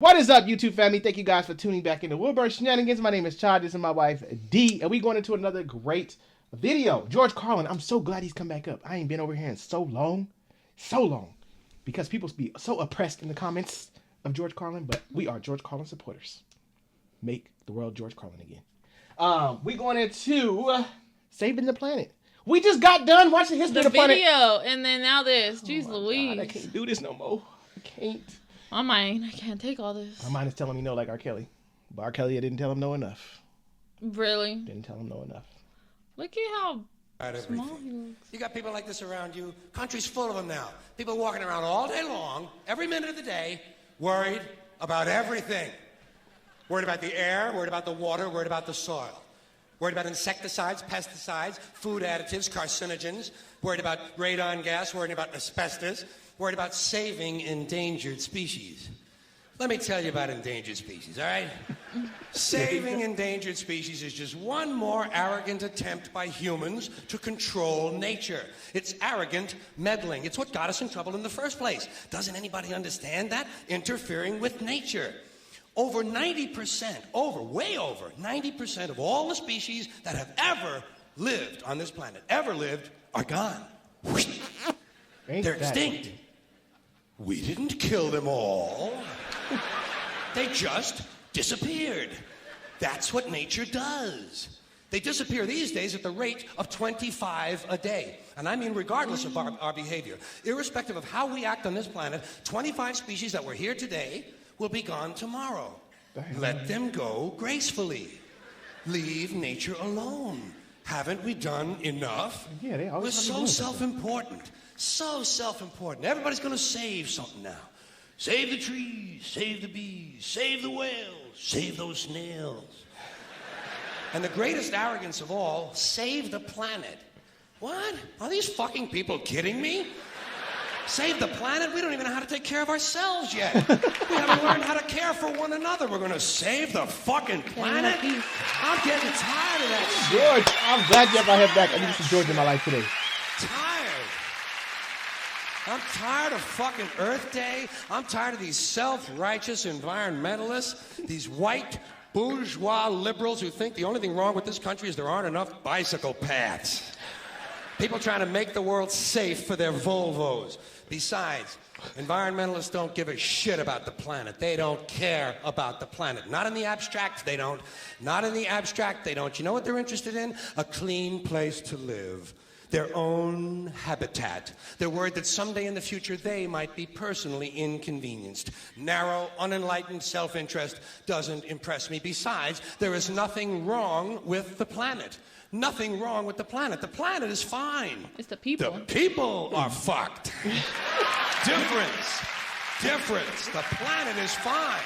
What is up, YouTube family? Thank you guys for tuning back into Wilbur Shenanigans. My name is Chad. This is my wife, Dee, and we going into another great video. George Carlin, I'm so glad he's come back up. I ain't been over here in so long, because people be so oppressed in the comments of George Carlin, but we are George Carlin supporters. Make the world George Carlin again. We going into saving the planet. We just got done watching History of the Planet. The video, and then now this. Jeez Louise. God, I can't do this no more. I can't. My mind, I can't take all this. My mind is telling me no, like R. Kelly. But R. Kelly, I didn't tell him no enough. Really? Didn't tell him no enough. Look at how small he looks. You got people like this around you. Country's full of them now. People walking around all day long, every minute of the day, worried about everything. Worried about the air, worried about the water, worried about the soil. Worried about insecticides, pesticides, food additives, carcinogens. Worried about radon gas, worried about asbestos. Worried about saving endangered species. Let me tell you about endangered species, all right? Saving endangered species is just one more arrogant attempt by humans to control nature. It's arrogant meddling. It's what got us in trouble in the first place. Doesn't anybody understand that? Interfering with nature. Over 90%, way over 90% of all the species that have ever lived on this planet, are gone. They're extinct. We didn't kill them all. They just disappeared. That's what nature does. They disappear these days at the rate of 25 a day. And I mean regardless of our behavior. Irrespective of how we act on this planet, 25 species that were here today will be gone tomorrow. Let them go gracefully. Leave nature alone. Haven't we done enough? Yeah, they always We're so self-important. So self-important. Everybody's going to save something now. Save the trees, save the bees, save the whales, save those snails. And the greatest arrogance of all, save the planet. What? Are these fucking people kidding me? Save the planet? We don't even know how to take care of ourselves yet. We haven't learned how to care for one another. We're going to save the fucking planet? I'm getting tired of that shit. George, I'm glad you have my head back. I need some George in my life today. I'm tired of fucking Earth Day. I'm tired of these self-righteous environmentalists, these white bourgeois liberals who think the only thing wrong with this country is there aren't enough bicycle paths. People trying to make the world safe for their Volvos. Besides, environmentalists don't give a shit about the planet. They don't care about the planet. Not in the abstract, they don't. Not in the abstract, they don't. You know what they're interested in? A clean place to live. Their own habitat. They're worried that someday in the future they might be personally inconvenienced. Narrow, unenlightened self-interest doesn't impress me. Besides, there is nothing wrong with the planet. Nothing wrong with the planet. The planet is fine. It's the people. The people are fucked. Difference. The planet is fine.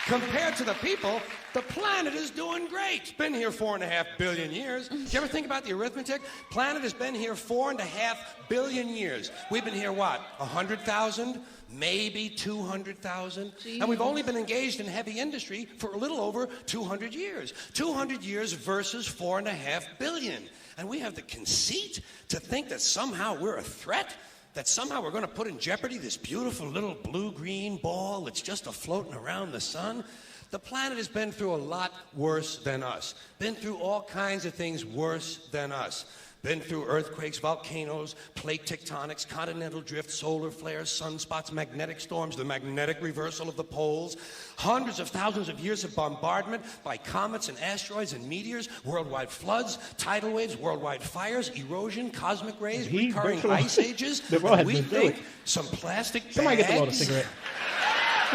Compared to the people, the planet is doing great. It's been here 4.5 billion years. Do you ever think about the arithmetic? Planet has been here 4.5 billion years. We've been here, what, 100,000? Maybe 200,000? And we've only been engaged in heavy industry for a little over 200 years. 200 years versus 4.5 billion. And we have the conceit to think that somehow we're a threat? That somehow we're going to put in jeopardy this beautiful little blue-green ball that's just a-floating around the sun? The planet has been through a lot worse than us. Been through all kinds of things worse than us. Been through earthquakes, volcanoes, plate tectonics, continental drift, solar flares, sunspots, magnetic storms, the magnetic reversal of the poles, hundreds of thousands of years of bombardment by comets and asteroids and meteors, worldwide floods, tidal waves, worldwide fires, erosion, cosmic rays, recurring ice ages. We think some plastic bags. Somebody get the world a cigarette.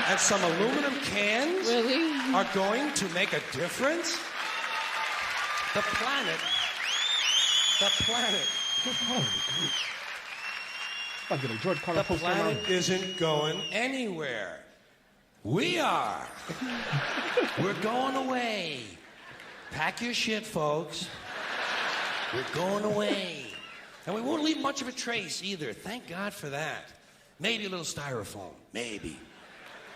And some aluminum cans are going to make a difference? The planet. The planet isn't going anywhere. We are. We're going away. Pack your shit, folks. We're going away. And we won't leave much of a trace either. Thank God for that. Maybe a little styrofoam. Maybe.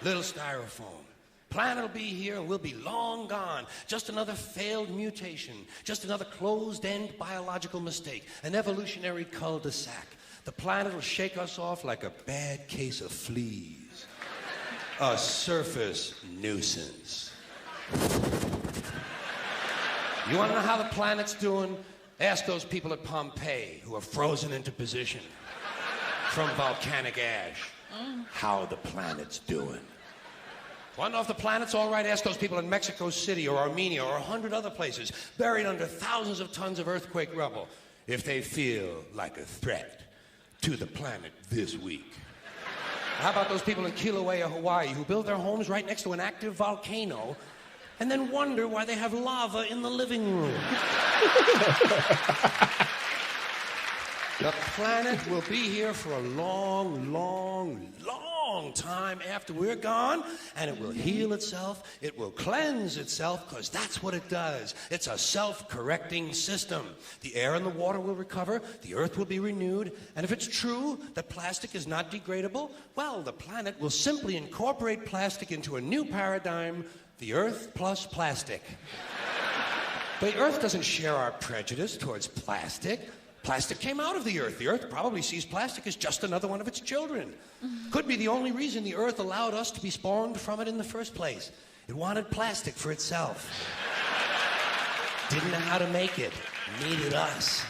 Little styrofoam. Planet will be here and we'll be long gone. Just another failed mutation. Just another closed-end biological mistake. An evolutionary cul-de-sac. The planet will shake us off like a bad case of fleas. A surface nuisance. You want to know how the planet's doing? Ask those people at Pompeii who are frozen into position from volcanic ash how the planet's doing. Want to know if the planet's all right? Ask those people in Mexico City or Armenia or 100 other places buried under thousands of tons of earthquake rubble if they feel like a threat to the planet this week. How about those people in Kilauea, Hawaii, who build their homes right next to an active volcano and then wonder why they have lava in the living room? The planet will be here for a long, long, long time after we're gone, and it will heal itself, it will cleanse itself, because that's what it does. It's a self-correcting system. The air and the water will recover, the earth will be renewed, and if it's true that plastic is not degradable, well, the planet will simply incorporate plastic into a new paradigm, the earth plus plastic. The earth doesn't share our prejudice towards plastic. Plastic came out of the earth. The earth probably sees plastic as just another one of its children. Could be the only reason the earth allowed us to be spawned from it in the first place. It wanted plastic for itself. Didn't know how to make it. Needed us.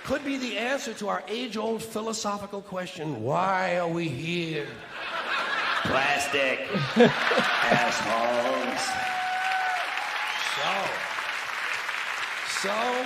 Could be the answer to our age-old philosophical question, why are we here? Plastic. Assholes. So,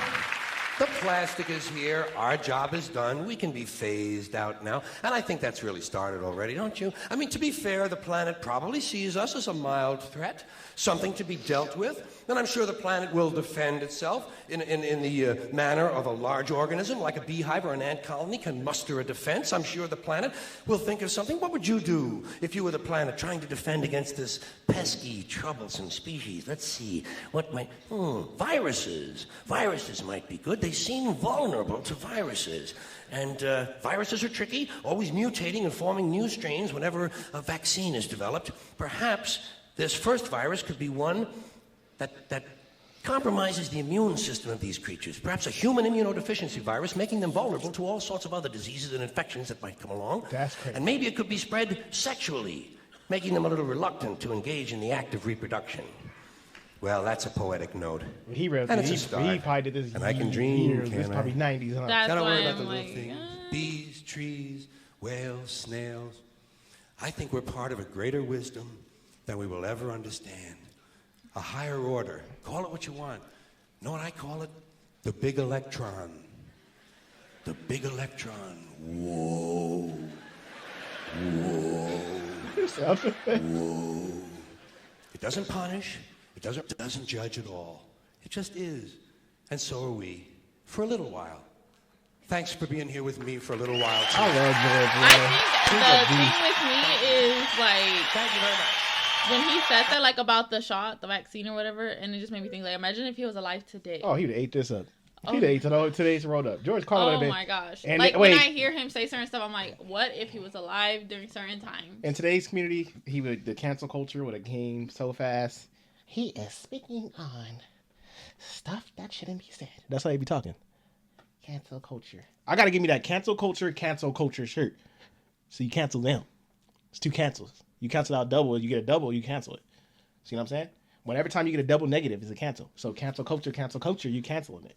the plastic is here. Our job is done. We can be phased out now. And I think that's really started already, don't you? I mean, to be fair, the planet probably sees us as a mild threat, something to be dealt with. And I'm sure the planet will defend itself in the manner of a large organism, like a beehive or an ant colony can muster a defense. I'm sure the planet will think of something. What would you do if you were the planet trying to defend against this pesky, troublesome species? Let's see. What might... viruses. Viruses might be good. They seem vulnerable to viruses. And viruses are tricky, always mutating and forming new strains whenever a vaccine is developed. Perhaps this first virus could be one that compromises the immune system of these creatures. Perhaps a human immunodeficiency virus, making them vulnerable to all sorts of other diseases and infections that might come along. That's crazy. And maybe it could be spread sexually, making them a little reluctant to engage in the act of reproduction. Well, that's a poetic note. He wrote And this. it's a start. He probably did this. And I can dream, years. This can't I? probably 90s, huh? That's Gotta why worry about I'm the little like, things. Bees, trees, whales, snails. I think we're part of a greater wisdom than we will ever understand. A higher order. Call it what you want. Know what I call it? The big electron. The big electron. Whoa. Whoa. Whoa. It doesn't punish. It doesn't judge at all. It just is. And so are we. For a little while. Thanks for being here with me for a little while, too. I love George, I man. think the thing with me is like Thank you very much. when he said that like about the shot, the vaccine or whatever, and it just made me think like imagine if he was alive today. Oh, he'd have ate this up. Oh. He'd have ate today's rolled up. George Carlin would Oh have been. my gosh. And like wait. when I hear him say certain stuff, I'm like, what if he was alive during certain times? In today's community, the cancel culture would have came so fast. He is speaking on stuff that shouldn't be said. That's how he be talking. Cancel culture. I gotta give me that cancel culture shirt. So you cancel them. It's two cancels. You cancel out double, you get a double, you cancel it. See what I'm saying? Whenever time you get a double negative, is a cancel. So cancel culture, you canceling it.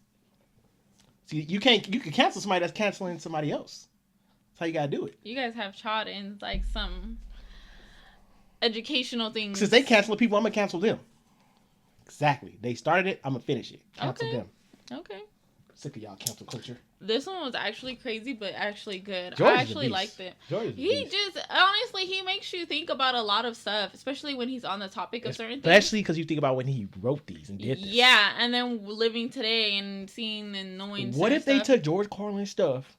See, you can cancel somebody that's canceling somebody else. That's how you gotta do it. You guys have shot in like some educational things. Since they cancel people, I'm gonna cancel them. Exactly. They started it, I'm gonna finish it. Cancel them. Okay. Sick of y'all cancel culture. This one was actually crazy, but actually good. George I is a actually beast. liked it. George is a He beast. just honestly he makes you think about a lot of stuff, especially when he's on the topic of certain things. Especially because you think about when he wrote these and did this. Yeah, and then living today and seeing and knowing. What if certain they stuff. took George Carlin's stuff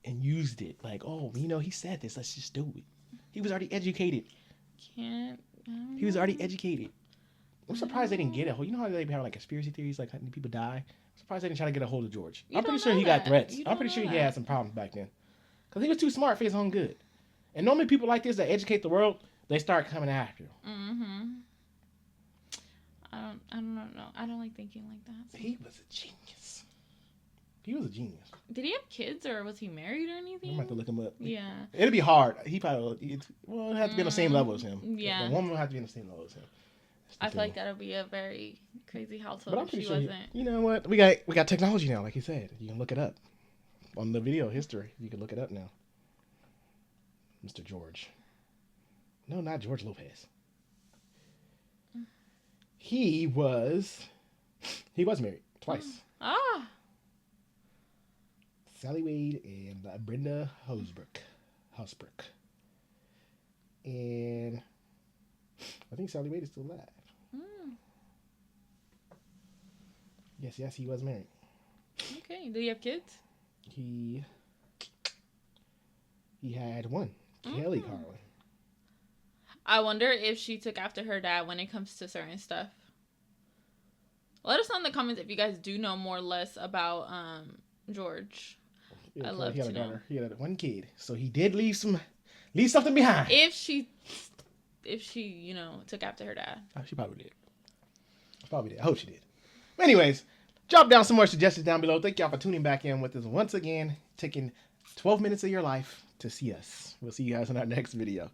and used it? Like, oh, he said this. Let's just do it. He was already educated. Can't. He was already educated. I'm surprised they didn't get it. You know how they have like conspiracy theories, like how many people die? I'm surprised they didn't try to get a hold of George. You I'm pretty don't sure know he got that. threats. You I'm don't pretty sure know he that. had some problems back then. Because he was too smart for his own good. And normally people like this that educate the world, they start coming after him. Mm-hmm. I don't know. I don't like thinking like that. He was a genius. He was a genius. Did he have kids or was he married or anything? I'm about to look him up. Yeah. It'd be hard. He probably it have to be on the same level as him. Yeah. The woman would have to be on the same level as him. I feel like that would be a very crazy household But I'm if pretty she sure. wasn't. You know what? We got technology now, like he said. You can look it up on the video history. You can look it up now. Mr. George. No, not George Lopez. He was married twice. Ah. Sally Wade and Brenda Hosbrook. And I think Sally Wade is still alive. Yes, he was married. Okay. Did he have kids? He had one. Kelly Carlin. I wonder if she took after her dad when it comes to certain stuff. Let us know in the comments if you guys do know more or less about George. Yeah, I'd love he had to a know. daughter. He had one kid, so he did leave something behind. If she, took after her dad. Oh, she probably did. I hope she did. Anyways, drop down some more suggestions down below. Thank y'all for tuning back in with us once again, taking 12 minutes of your life to see us. We'll see you guys in our next video.